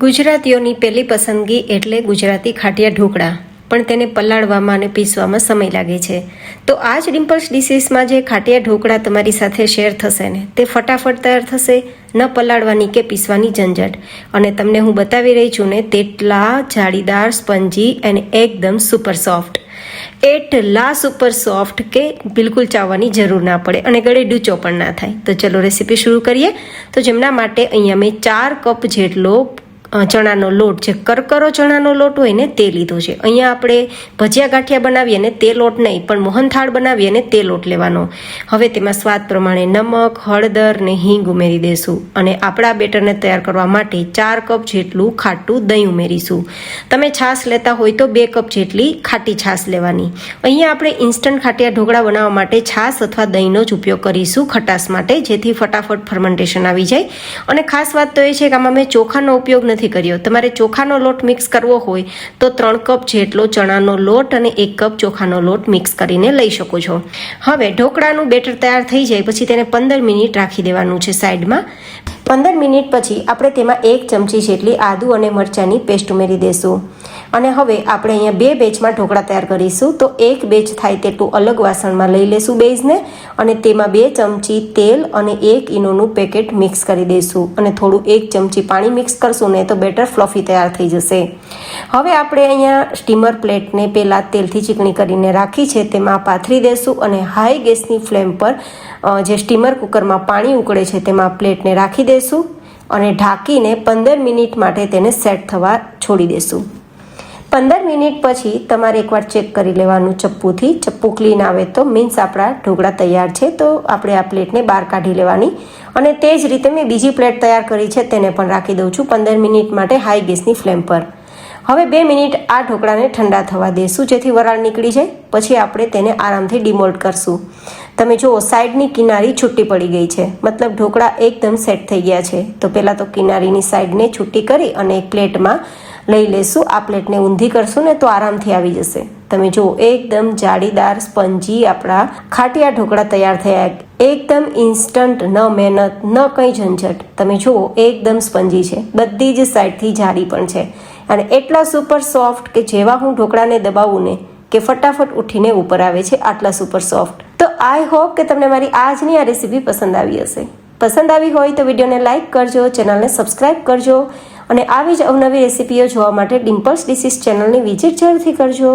ગુજરાતીઓની પહેલી પસંદગી એટલે ગુજરાતી ખાટિયા ઢોકળા, પણ તેને પલાળવામાં અને પીસવામાં સમય લાગે છે. તો આ જ ડિમ્પલ્સ ડિશીસમાં જે ખાટિયા ઢોકળા તમારી સાથે શેર થશે ને, તે ફટાફટ તૈયાર થશે, ન પલાળવાની કે પીસવાની ઝંઝટ. અને તમને હું બતાવી રહી છું ને, તેટલા જાળીદાર, સ્પંજી અને એકદમ સુપર સોફ્ટ. એટલા સુપર સોફ્ટ કે બિલકુલ ચાવવાની જરૂર ના પડે અને ગળે ડૂચો પણ ના થાય. તો ચલો રેસીપી શરૂ કરીએ. તો જેમના માટે અહીંયા મેં 4 કપ જેટલો ચણાનો લોટ, જે કરકરો ચણાનો લોટ હોય ને તે લીધો છે. અહીંયા આપણે ભજીયા ગાંઠિયા બનાવીએ ને તે લોટ નહીં, પણ મોહનથાળ બનાવીએ ને તે લોટ લેવાનો. હવે તેમાં સ્વાદ પ્રમાણે નમક, હળદર ને હિંગ ઉમેરી દઈશું અને આપણા બેટરને તૈયાર કરવા માટે 4 કપ જેટલું ખાટું દહીં ઉમેરીશું. તમે છાશ લેતા હોય તો 2 કપ જેટલી ખાટી છાશ લેવાની. અહીંયા આપણે ઇન્સ્ટન્ટ ખાટિયા ઢોકળા બનાવવા માટે છાશ અથવા દહીંનો જ ઉપયોગ કરીશું ખટાશ માટે, જેથી ફટાફટ ફર્મેન્ટેશન આવી જાય. અને ખાસ વાત તો એ છે કે આમાં મેં ચોખાનો ઉપયોગ નથી કર્યો. તમારે ચોખાનો લોટ મિક્સ કરવો હોય તો 3 કપ જેટલો ચણાનો લોટ અને 1 કપ ચોખાનો લોટ મિક્સ કરીને લઈ શકો છો. હવે ઢોકળાનું બેટર તૈયાર થઈ જાય પછી તેને 15 મિનિટ રાખી દેવાનું છે સાઈડમાં. 15 મિનિટ પછી આપણે તેમાં 1 ચમચી જેટલી આદુ અને મરચાંની પેસ્ટ ઉમેરી દઈશું. અને હવે આપણે અહીંયા 2 બેચમાં ઢોકળા તૈયાર કરીશું. તો 1 બેચ થાય તેટલું અલગ વાસણમાં લઈ લેશું બેઝને, અને તેમાં 2 ચમચી તેલ અને 1 ઈનોનું પેકેટ મિક્સ કરી દઈશું. અને થોડું 1 ચમચી પાણી મિક્સ કરશું ને તો બેટર ફ્લફી તૈયાર થઈ જશે. હવે આપણે અહીંયા સ્ટીમર પ્લેટને પહેલાં તેલથી ચીકણી કરીને રાખી છે તેમાં પાથરી દઈશું અને હાઈ ગેસની ફ્લેમ પર જે સ્ટીમર કુકરમાં પાણી ઉકળે છે તેમાં પ્લેટને રાખી દઈશું અને ઢાંકીને 15 મિનિટ માટે તેને સેટ થવા છોડી દઈશું. 15 મિનિટ પછી તમારે એકવાર ચેક કરી લેવાનું ચપ્પુથી. ચપ્પુ ક્લીન આવે તો મીન્સ આપણા ઢોકળા તૈયાર છે. તો આપણે આ પ્લેટને બહાર કાઢી લેવાની. અને તે જ રીતે મેં બીજી પ્લેટ તૈયાર કરી છે તેને પણ રાખી દઉં છું 15 મિનિટ માટે હાઈ ગેસની ફ્લેમ પર. હવે 2 મિનિટ આ ઢોકળાને ઠંડા થવા દઈશું જેથી વરાળ નીકળી જાય. પછી આપણે તેને આરામથી ડિમોલ્ડ કરશું. તમે જુઓ સાઈડની કિનારી છૂટી પડી ગઈ છે, મતલબ ઢોકળા એકદમ સેટ થઈ ગયા છે. તો પહેલાં તો કિનારીની સાઈડને છૂટી કરી અને એક પ્લેટમાં લઈ લેશું. આ પ્લેટને ઊંધી કરશું ને તો આરામથી આવી જશે. તમે જુઓ એકદમ જાળીદાર, સ્પંજી આપણા ખાટિયા ઢોકળા તૈયાર થયા. એકદમ ઇન્સ્ટન્ટ, ન મહેનત ન કંઈ ઝંઝટ. તમે જુઓ એકદમ સ્પંજી છે, બધી જ સાઈડથી જાડી પણ છે અને એટલા સુપર સોફ્ટ કે જેવા હું ઢોકળાને દબાવું ને કે ફટાફટ ઉઠીને ઉપર આવે છે, આટલા સુપર સોફ્ટ. તો આઈ હોપ કે તમને મારી આજની આ રેસીપી પસંદ આવી હશે. પસંદ આવી હોય તો વિડીયોને લાઇક કરજો, ચેનલને સબસ્ક્રાઈબ કરજો અને આવી જ અવનવી રેસીપીઓ જોવા માટે ડિમ્પલ્સ ડિશીસ ચેનલની વિઝિટ જરૂરથી કરજો.